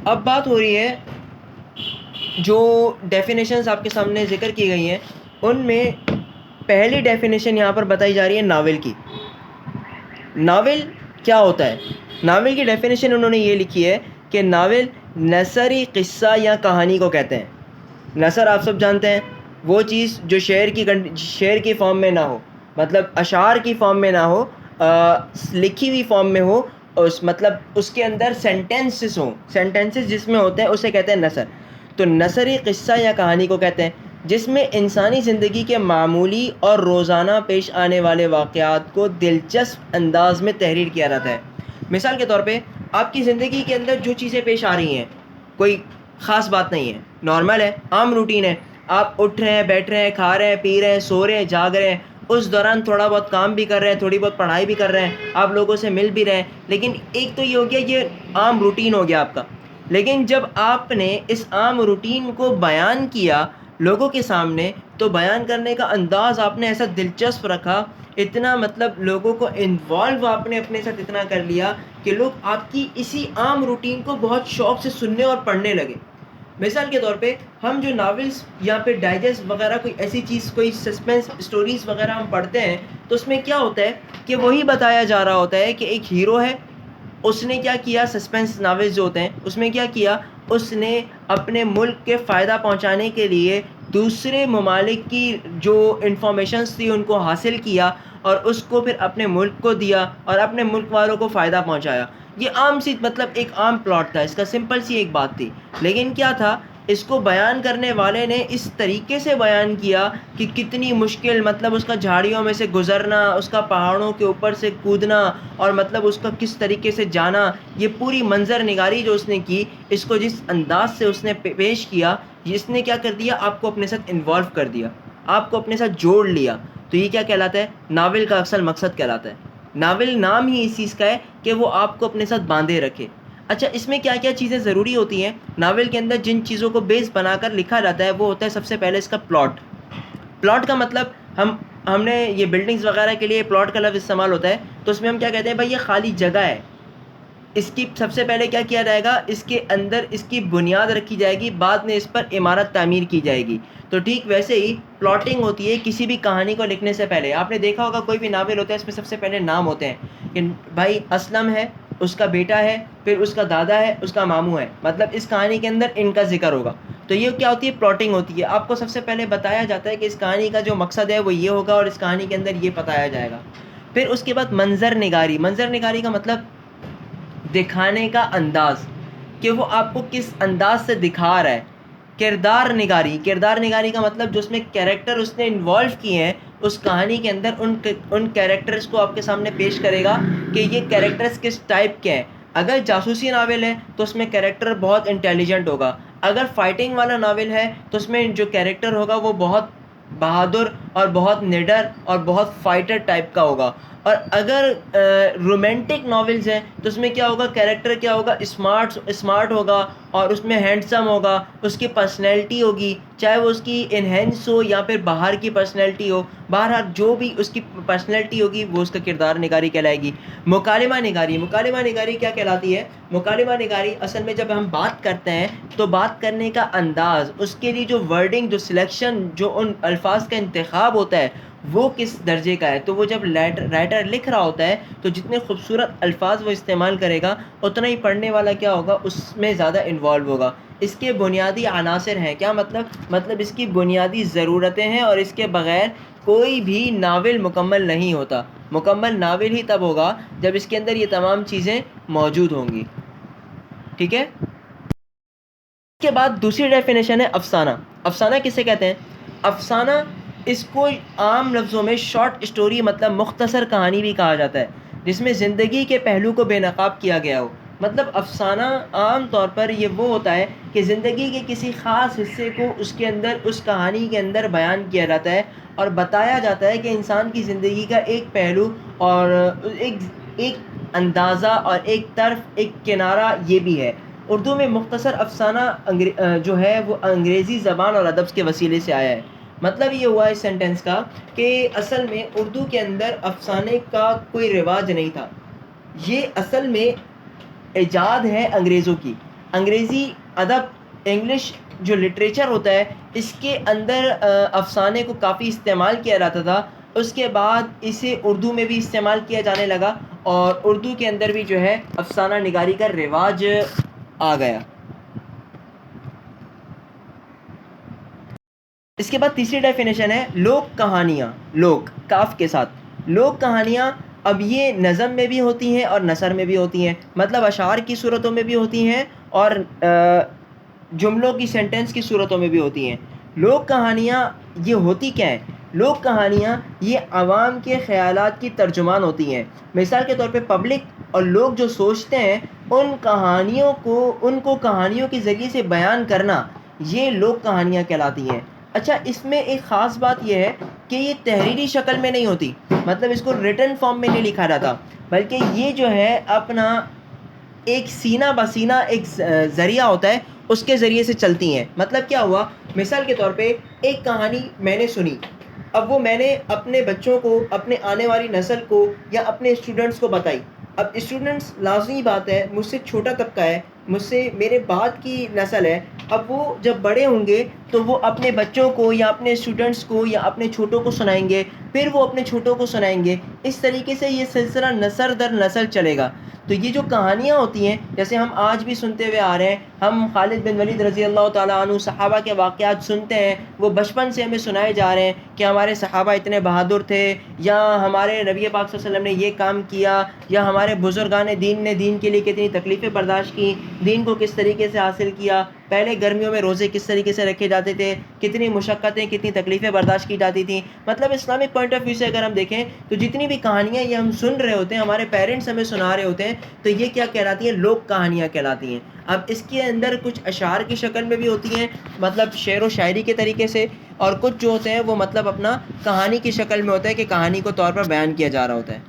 اب بات ہو رہی ہے جو ڈیفینیشنز آپ کے سامنے ذکر کی گئی ہیں ان میں پہلی ڈیفینیشن یہاں پر بتائی جا رہی ہے ناول کی. ناول کیا ہوتا ہے؟ ناول کی ڈیفینیشن انہوں نے یہ لکھی ہے کہ ناول نثری قصہ یا کہانی کو کہتے ہیں. نثر آپ سب جانتے ہیں وہ چیز جو شعر کی فارم میں نہ ہو, مطلب اشعار کی فارم میں نہ ہو, لکھی ہوئی فارم میں ہو, مطلب اس کے اندر سینٹینسز ہوں, سینٹینسز جس میں ہوتے ہیں اسے کہتے ہیں نثر. تو نثری قصہ یا کہانی کو کہتے ہیں جس میں انسانی زندگی کے معمولی اور روزانہ پیش آنے والے واقعات کو دلچسپ انداز میں تحریر کیا جاتا ہے. مثال کے طور پہ آپ کی زندگی کے اندر جو چیزیں پیش آ رہی ہیں, کوئی خاص بات نہیں ہے, نارمل ہے, عام روٹین ہے, آپ اٹھ رہے ہیں, بیٹھ رہے ہیں, کھا رہے ہیں, پی رہے ہیں, سو رہے ہیں, جاگ رہے ہیں, اس دوران تھوڑا بہت کام بھی کر رہے ہیں, تھوڑی بہت پڑھائی بھی کر رہے ہیں, آپ لوگوں سے مل بھی رہے ہیں. لیکن ایک تو یہ ہو گیا, یہ عام روٹین ہو گیا آپ کا. لیکن جب آپ نے اس عام روٹین کو بیان کیا لوگوں کے سامنے, تو بیان کرنے کا انداز آپ نے ایسا دلچسپ رکھا, اتنا مطلب لوگوں کو انوالو آپ نے اپنے ساتھ اتنا کر لیا کہ لوگ آپ کی اسی عام روٹین کو بہت شوق سے سننے اور پڑھنے لگے. مثال کے طور پہ ہم جو ناولس یا پھر ڈائجسٹ وغیرہ کوئی ایسی چیز, کوئی سسپینس اسٹوریز وغیرہ ہم پڑھتے ہیں, تو اس میں کیا ہوتا ہے کہ وہی بتایا جا رہا ہوتا ہے کہ ایک ہیرو ہے, اس نے کیا کیا, سسپینس ناولز جو ہوتے ہیں اس میں کیا کیا, اس نے اپنے ملک کے فائدہ پہنچانے کے لیے دوسرے ممالک کی جو انفارمیشنز تھی ان کو حاصل کیا اور اس کو پھر اپنے ملک کو دیا اور اپنے ملک والوں کو فائدہ پہنچایا. یہ عام سی مطلب ایک عام پلاٹ تھا, اس کا سمپل سی ایک بات تھی. لیکن کیا تھا, اس کو بیان کرنے والے نے اس طریقے سے بیان کیا کہ کتنی مشکل, مطلب اس کا جھاڑیوں میں سے گزرنا, اس کا پہاڑوں کے اوپر سے کودنا, اور مطلب اس کا کس طریقے سے جانا, یہ پوری منظر نگاری جو اس نے کی, اس کو جس انداز سے اس نے پیش کیا, اس نے کیا کر دیا, آپ کو اپنے ساتھ انوالو کر دیا, آپ کو اپنے ساتھ جوڑ لیا. تو یہ کیا کہلاتا ہے, ناول کا اصل مقصد کہلاتا ہے. ناول نام ہی اس چیز کا ہے کہ وہ آپ کو اپنے ساتھ باندھے رکھے. اچھا, اس میں کیا کیا چیزیں ضروری ہوتی ہیں؟ ناول کے اندر جن چیزوں کو بیس بنا کر لکھا جاتا ہے وہ ہوتا ہے سب سے پہلے اس کا پلاٹ. پلاٹ کا مطلب ہم نے یہ بلڈنگز وغیرہ کے لیے پلاٹ کا لفظ استعمال ہوتا ہے, تو اس میں ہم کیا کہتے ہیں, بھائی یہ خالی جگہ ہے, اس کی سب سے پہلے کیا کیا جائے گا, اس کے اندر اس کی بنیاد رکھی جائے گی, بعد میں اس پر عمارت تعمیر کی جائے گی. تو ٹھیک ویسے ہی پلاٹنگ ہوتی ہے کسی بھی کہانی کو لکھنے سے پہلے. آپ نے دیکھا ہوگا کوئی بھی ناول ہوتا ہے اس میں سب سے پہلے نام ہوتے ہیں کہ بھائی اسلم ہے, اس کا بیٹا ہے, پھر اس کا دادا ہے, اس کا ماموں ہے, مطلب اس کہانی کے اندر ان کا ذکر ہوگا. تو یہ کیا ہوتی ہے, پلاٹنگ ہوتی ہے. آپ کو سب سے پہلے بتایا جاتا ہے کہ اس کہانی کا جو مقصد ہے وہ یہ ہوگا اور اس کہانی کے اندر یہ بتایا جائے گا. پھر اس کے بعد منظر نگاری. منظر نگاری کا مطلب دکھانے کا انداز, کہ وہ آپ کو کس انداز سے دکھا رہا ہے. کردار نگاری. کردار نگاری کا مطلب جو اس میں کیریکٹر اس نے انوالو کیے ہیں اس کہانی کے اندر, ان کیریکٹرز کو آپ کے سامنے پیش کرے گا کہ یہ کیریکٹرز کس ٹائپ کے ہیں. اگر جاسوسی ناول ہے تو اس میں کیریکٹر بہت انٹیلیجنٹ ہوگا. اگر فائٹنگ والا ناول ہے تو اس میں جو کیریکٹر ہوگا وہ بہت بہادر اور بہت نڈر اور بہت فائٹر ٹائپ کا ہوگا. اور اگر رومانٹک ناولز ہیں تو اس میں کیا ہوگا, کیریکٹر کیا ہوگا, اسمارٹ ہوگا اور اس میں ہینڈسم ہوگا, اس کی پرسنالٹی ہوگی, چاہے وہ اس کی انہینس ہو یا پھر باہر کی پرسنالٹی ہو, بہرحال جو بھی اس کی پرسنالٹی ہوگی وہ اس کا کردار نگاری کہلائے گی. مکالمہ نگاری. مکالمہ نگاری کیا کہلاتی ہے؟ مکالمہ نگاری اصل میں جب ہم بات کرتے ہیں تو بات کرنے کا انداز, اس کے لیے جو ورڈنگ, جو سلیکشن, جو ان الفاظ کا انتخاب ہوتا ہے وہ کس درجے کا ہے. تو وہ جب رائٹر لکھ رہا ہوتا ہے تو جتنے خوبصورت الفاظ وہ استعمال کرے گا اتنا ہی پڑھنے والا کیا ہوگا, اس میں زیادہ انوالو ہوگا. اس کے بنیادی عناصر ہیں. کیا مطلب اس کی بنیادی ضرورتیں ہیں, اور اس کے بغیر کوئی بھی ناول مکمل نہیں ہوتا. مکمل ناول ہی تب ہوگا جب اس کے اندر یہ تمام چیزیں موجود ہوں گی. ٹھیک ہے. اس کے بعد دوسری ڈیفینیشن ہے افسانہ. افسانہ کسے کہتے ہیں؟ افسانہ اس کو عام لفظوں میں شارٹ اسٹوری, مطلب مختصر کہانی بھی کہا جاتا ہے, جس میں زندگی کے پہلو کو بے نقاب کیا گیا ہو. مطلب افسانہ عام طور پر یہ وہ ہوتا ہے کہ زندگی کے کسی خاص حصے کو اس کے اندر, اس کہانی کے اندر بیان کیا جاتا ہے اور بتایا جاتا ہے کہ انسان کی زندگی کا ایک پہلو اور ایک اندازہ اور ایک طرف, ایک کنارہ یہ بھی ہے. اردو میں مختصر افسانہ جو ہے وہ انگریزی زبان اور ادب کے وسیلے سے آیا ہے. مطلب یہ ہوا اس سینٹنس کا کہ اصل میں اردو کے اندر افسانے کا کوئی رواج نہیں تھا. یہ اصل میں ایجاد ہے انگریزوں کی. انگریزی ادب، انگلش جو لٹریچر ہوتا ہے اس کے اندر افسانے کو کافی استعمال کیا جاتا تھا. اس کے بعد اسے اردو میں بھی استعمال کیا جانے لگا اور اردو کے اندر بھی جو ہے افسانہ نگاری کا رواج آ گیا. اس کے بعد تیسری ڈیفینیشن ہے لوک کہانیاں. لوک کاف کے ساتھ. لوک کہانیاں اب یہ نظم میں بھی ہوتی ہیں اور نثر میں بھی ہوتی ہیں، مطلب اشعار کی صورتوں میں بھی ہوتی ہیں اور جملوں کی سینٹنس کی صورتوں میں بھی ہوتی ہیں. لوک کہانیاں یہ ہوتی کیا ہیں؟ لوک کہانیاں یہ عوام کے خیالات کی ترجمان ہوتی ہیں. مثال کے طور پہ پبلک اور لوگ جو سوچتے ہیں ان کو کہانیوں کے ذریعے سے بیان کرنا، یہ لوک کہانیاں کہلاتی ہیں. اچھا، اس میں ایک خاص بات یہ ہے کہ یہ تحریری شکل میں نہیں ہوتی، مطلب اس کو ریٹن فارم میں نہیں لکھا جاتا، بلکہ یہ جو ہے اپنا ایک سینہ بسینہ ایک ذریعہ ہوتا ہے، اس کے ذریعے سے چلتی ہیں. مطلب کیا ہوا، مثال کے طور پہ ایک کہانی میں نے سنی، اب وہ میں نے اپنے بچوں کو، اپنے آنے والی نسل کو یا اپنے اسٹوڈنٹس کو بتائی. اب اسٹوڈنٹس لازمی بات ہے مجھ سے چھوٹا طبقہ ہے، مجھ سے میرے بعد کی نسل ہے، اب وہ جب بڑے ہوں گے تو وہ اپنے بچوں کو یا اپنے اسٹوڈنٹس کو یا اپنے چھوٹوں کو سنائیں گے، پھر وہ اپنے چھوٹوں کو سنائیں گے. اس طریقے سے یہ سلسلہ نسل در نسل چلے گا. تو یہ جو کہانیاں ہوتی ہیں، جیسے ہم آج بھی سنتے ہوئے آ رہے ہیں، ہم خالد بن ولید رضی اللہ تعالیٰ عنہ صحابہ کے واقعات سنتے ہیں، وہ بچپن سے ہمیں سنائے جا رہے ہیں کہ ہمارے صحابہ اتنے بہادر تھے، یا ہمارے نبی پاک صلی اللہ علیہ وسلم نے یہ کام کیا، یا ہمارے بزرگان دین نے دین کے لیے کتنی تکلیفیں برداشت کی، دین کو کس طریقے سے حاصل کیا، پہلے گرمیوں میں روزے کس طریقے سے رکھے جاتے تھے، کتنی مشقتیں کتنی تکلیفیں برداشت کی جاتی تھیں. مطلب اسلامک پوائنٹ آف ویو سے اگر ہم دیکھیں تو جتنی بھی کہانیاں یہ ہم سن رہے ہوتے ہیں، ہمارے پیرنٹس ہمیں سنا رہے ہوتے ہیں، تو یہ کیا کہلاتی ہیں؟ لوک کہانیاں کہلاتی ہیں. اب اس کے اندر کچھ اشعار کی شکل میں بھی ہوتی ہیں، مطلب شعر و شاعری کے طریقے سے، اور کچھ جو ہوتے ہیں وہ مطلب اپنا کہانی کی شکل میں ہوتا ہے کہ کہانی کو طور پر بیان کیا جا رہا ہوتا ہے.